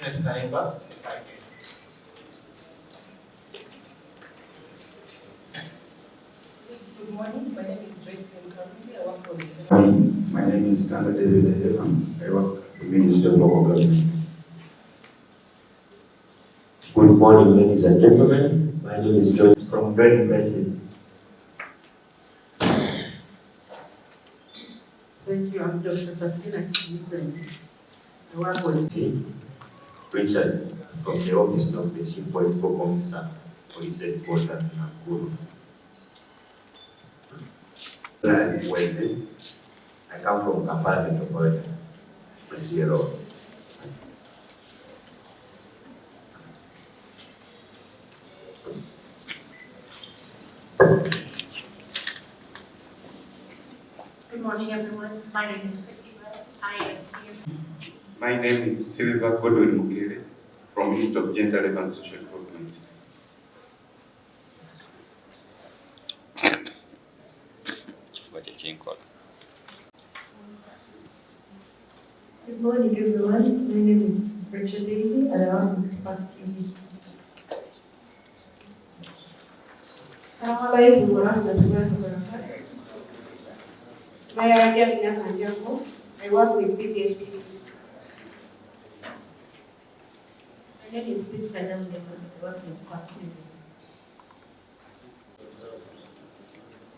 Naimba, Good morning. My name is Joyce Nkambi. I work for the My name is Kanda David Evan. I work at the Ministry of Local Government. Good morning, ladies and gentlemen. My name is John from Very Impressive. Thank you. I'm Dr. Safina Kisan. I work with Richard from the Office of the Chief Political Commissioner, Police Headquarters, Nakuru. Wednesday. I come from Kampala Metropolitan, Busia Road. Good morning, everyone. My name is Christy Bell. I am senior. My name is Silva Godwin Mukele from East of Gender and Social Development. Good morning, everyone. My name is Rachel Daisy, and I work with Fact TV. Assalamualaikum warahmatullahi wabarakatuh. I work with PBS TV. My name is Miss Sanam Leman. I work with Fact TV.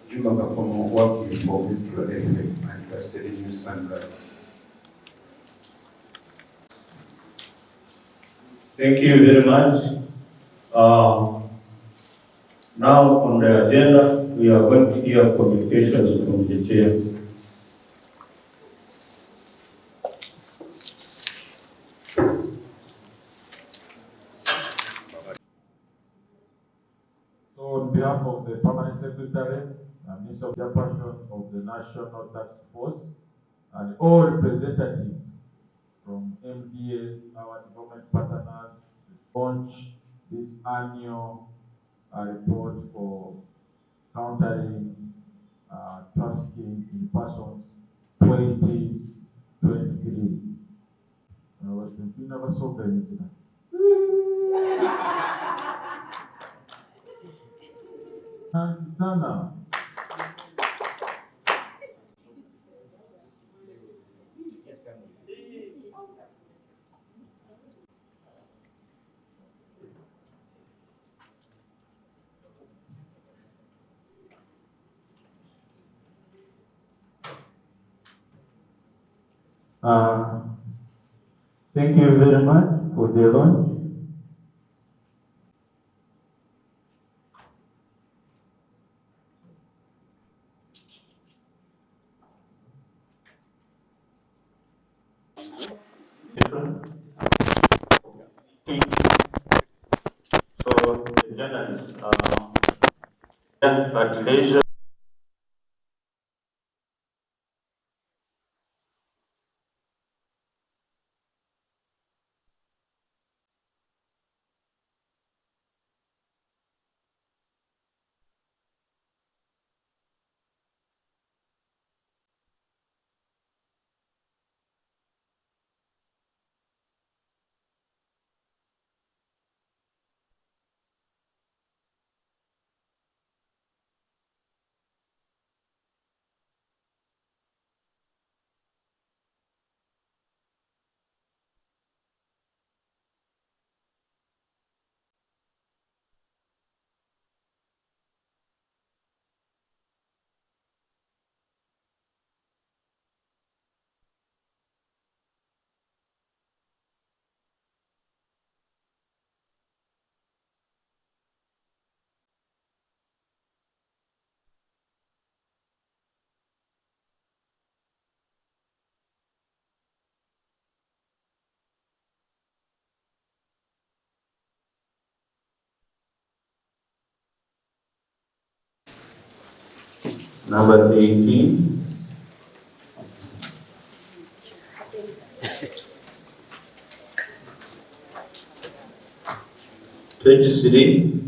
Juma Kapomo working for Mr. Effect and Custody News Sunrise. Thank you very much. Now on the agenda, we are going to hear communications from the chair. So on behalf of the Permanent Secretary and Minister of Chairperson of the National Task Force and all representatives from MDAs, our development partners, launch this annual report for countering trafficking in persons 2023. N'abasoga inzira. Sana. Thank you very much for the launch. So the agenda is at leisure. Number 18. 23.